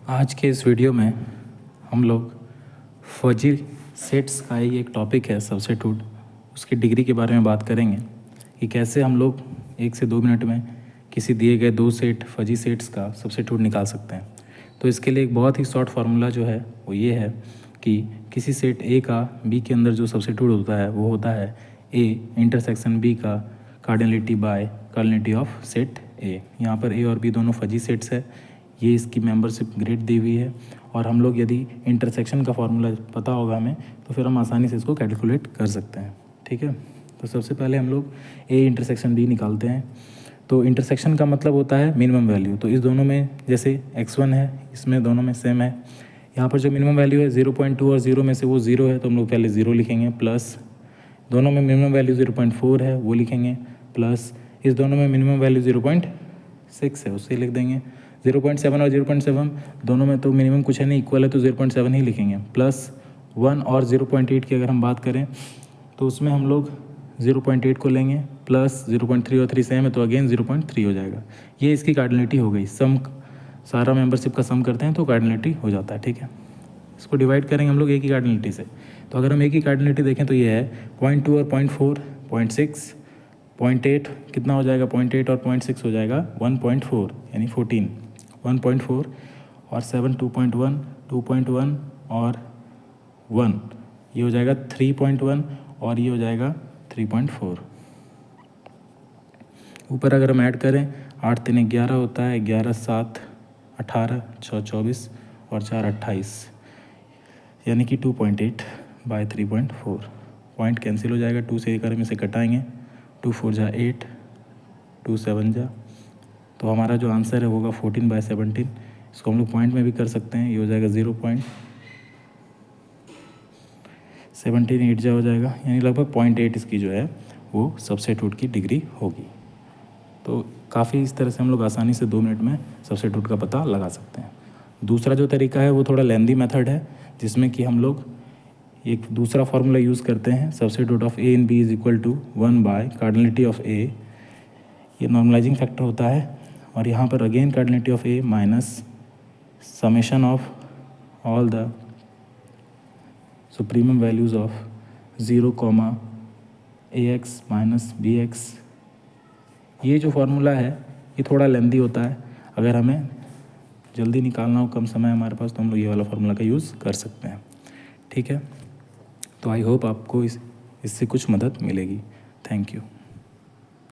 आज के इस वीडियो में हम लोग फजी सेट्स का ही एक टॉपिक है सब्स्टिट्यूट, उसकी डिग्री के बारे में बात करेंगे कि कैसे हम लोग 1 से 2 मिनट में किसी दिए गए 2 सेट फजी सेट्स का सब्स्टिट्यूट निकाल सकते हैं। तो इसके लिए एक बहुत ही शॉर्ट फार्मूला जो है वो ये है कि किसी सेट ए का बी के अंदर जो सब्स्टिट्यूट होता है वो होता है ए इंटरसेक्शन बी का cardinality by cardinality of set A. यहाँ पर ए और बी दोनों फजी सेट्स है, ये इसकी मेंबरशिप ग्रेड दी हुई है और हम लोग यदि इंटरसेक्शन का फार्मूला पता होगा हमें तो फिर हम आसानी से इसको कैलकुलेट कर सकते हैं। ठीक है, तो सबसे पहले हम लोग ए इंटरसेक्शन बी निकालते हैं। तो इंटरसेक्शन का मतलब होता है मिनिमम वैल्यू। तो इस दोनों में जैसे x1 है, इसमें दोनों में सेम है। यहाँ पर जो मिनिमम वैल्यू है 0.2 और 0 में से वो 0 है तो हम लोग पहले 0 लिखेंगे, प्लस दोनों में मिनिमम वैल्यू 0.4 है वो लिखेंगे, प्लस इस दोनों में मिनिमम वैल्यू 0.6 है उससे लिख देंगे। 0.7 और 0.7 दोनों में तो मिनिमम कुछ है नहीं, इक्वल है तो 0.7 ही लिखेंगे। प्लस 1 और 0.8 की अगर हम बात करें तो उसमें हम लोग 0.8 को लेंगे, प्लस 0.3 और 3 सेम है तो अगेन 0.3 हो जाएगा। ये इसकी कार्डिनलिटी हो गई। सम सारा मेंबरशिप का सम करते हैं तो कार्डिनलिटी हो जाता है। ठीक है, इसको डिवाइड करेंगे हम लोग एक ही कार्डिनलिटी से। तो अगर हम एक ही कार्डिनलिटी देखें तो ये है 0.2 और 0.4, 0.6, 0.8 कितना हो जाएगा, 0.8 और 0.6 हो जाएगा 1.4 यानी 14, 1.4 और 7 2.1, 2.1 और 1 ये हो जाएगा 3.1 और ये हो जाएगा 3.4। ऊपर अगर हम ऐड करें 8 3 11 होता है, 11 7 18, 6 24 और 4 28 यानी कि 2.8 बाय 3.4। पॉइंट कैंसिल हो जाएगा, 2 से एक में से कटाएंगे, 2 4 जा 8, 2 7 जा, तो हमारा जो आंसर है वो होगा 14/17। इसको हम लोग पॉइंट में भी कर सकते हैं, ये हो जाएगा 0.17 8 जा हो जाएगा, यानी लगभग 0.8 इसकी जो है वो सब्स्टिट्यूट की डिग्री होगी। तो काफ़ी इस तरह से हम लोग आसानी से 2 मिनट में सब्स्टिट्यूट का पता लगा सकते हैं। दूसरा जो तरीका है वो थोड़ा लेंदी मेथड है, जिसमें कि हम लोग एक दूसरा फार्मूला यूज़ करते हैं, substitute of A in B is equal to 1 by cardinality of A. ये नॉर्मलाइजिंग फैक्टर होता है और यहाँ पर again cardinality of A minus summation of all the supremum values of 0, ax minus bx। ये जो फार्मूला है ये थोड़ा लेंदी होता है, अगर हमें जल्दी निकालना हो, कम समय हमारे पास, तो हम लोग ये वाला फार्मूला का यूज़ कर सकते हैं। ठीक है, तो आई होप आपको इससे कुछ मदद मिलेगी। Thank you.